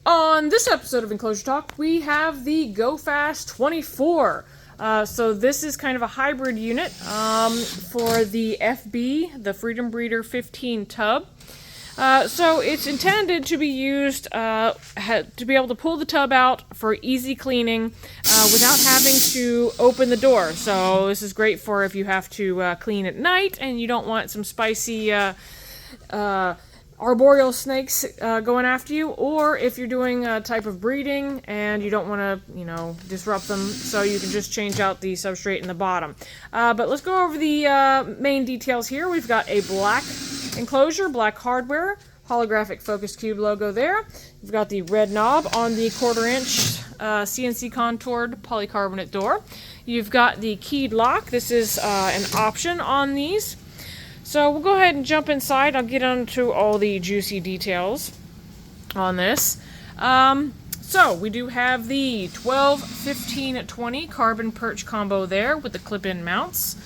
On this episode of Enclosure Talk, we have the GoFast 24. So this is kind of a hybrid unit for the FB, the Freedom Breeder 15 tub. So it's intended to be used to be able to pull the tub out for easy cleaning without having to open the door. So this is great for if you have to clean at night and you don't want some spicy arboreal snakes going after you, or if you're doing a type of breeding and you don't want to, disrupt them, so you can just change out the substrate in the bottom. But let's go over the main details here. We've got a black enclosure, black hardware, holographic focus cube logo there. We've got the red knob on the 1/4 inch CNC contoured polycarbonate door. You've got the keyed lock. This is an option on these. So we'll go ahead and jump inside. I'll get into all the juicy details on this. So we do have the 12, 15, 20 carbon perch combo there with the clip-in mounts.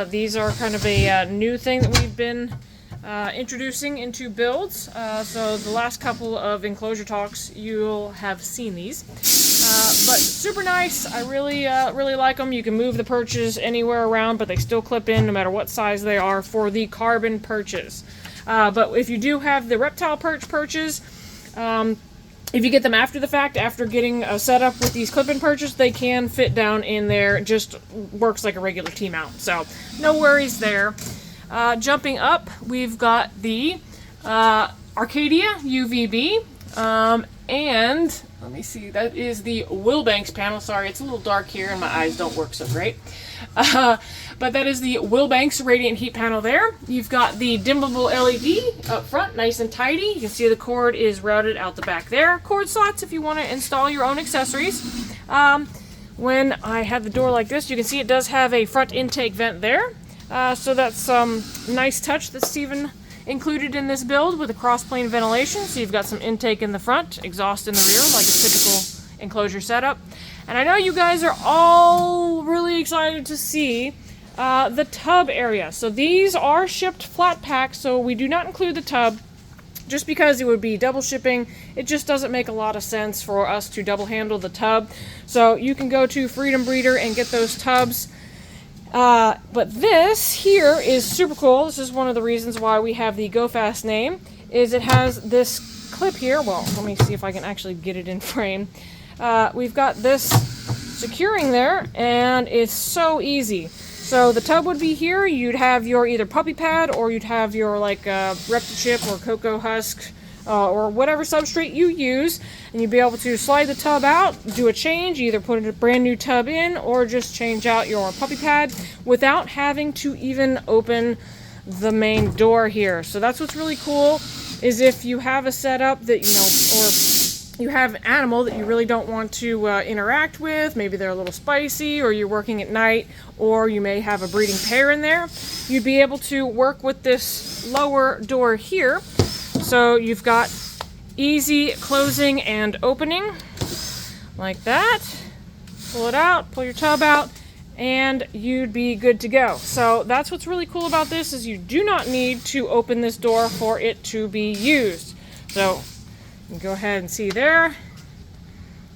These are kind of a new thing that we've been introducing into builds. So the last couple of Enclosure Talks, you'll have seen these. But super nice. I really like them. You can move the perches anywhere around, but they still clip in no matter what size they are for the carbon perches. But if you do have the reptile perches, if you get them after the fact, after getting set up with these clip-in perches, they can fit down in there. It just works like a regular T-mount. So no worries there. Jumping up, we've got the Arcadia UVB, and let me see, that is the Wilbanks panel. Sorry, it's a little dark here and my eyes don't work so great. But that is the Wilbanks radiant heat panel there. You've got the dimmable LED up front, nice and tidy. You can see the cord is routed out the back there. Cord slots if you want to install your own accessories. When I have the door like this, you can see it does have a front intake vent there. So that's some nice touch that Steven included in this build with a cross-plane ventilation. So you've got some intake in the front, exhaust in the rear, like a typical enclosure setup. And I know you guys are all really excited to see the tub area. So these are shipped flat pack, so we do not include the tub just because it would be double shipping. It just doesn't make a lot of sense for us to double handle the tub. So you can go to Freedom Breeder and get those tubs. But this here is super cool. This is one of the reasons why we have the GoFast name, is it has this clip here. Well, let me see if I can actually get it in frame. We've got this securing there, and it's so easy. So the tub would be here. You'd have your either puppy pad, or you'd have your ReptiChip or cocoa husk, or whatever substrate you use, and you'd be able to slide the tub out, do a change, either put a brand new tub in or just change out your puppy pad without having to even open the main door here. So that's what's really cool, is if you have a setup that, or you have an animal that you really don't want to interact with, maybe they're a little spicy, or you're working at night, or you may have a breeding pair in there, you'd be able to work with this lower door here. So you've got easy closing and opening, like that. Pull it out, pull your tub out, and you'd be good to go. So that's what's really cool about this, is you do not need to open this door for it to be used. So you can go ahead and see there, a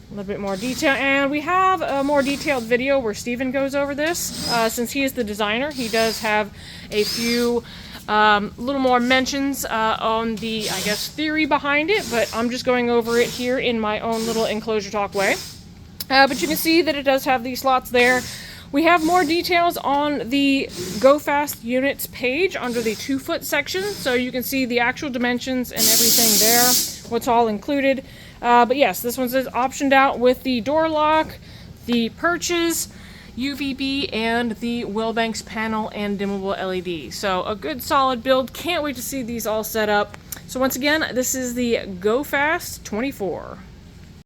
little bit more detail. And we have a more detailed video where Steven goes over this. Since he is the designer, he does have a few little more mentions on the, I guess, theory behind it, but I'm just going over it here in my own little Enclosure Talk way. But you can see that it does have these slots there. We have more details on the GoFast units page under the 2-foot section, so you can see the actual dimensions and everything there, what's all included. But yes, this one's optioned out with the door lock, the perches, UVB, and the Wilbanks panel and dimmable LED. So a good solid build. Can't wait to see these all set up. So once again, this is the GoFast 24.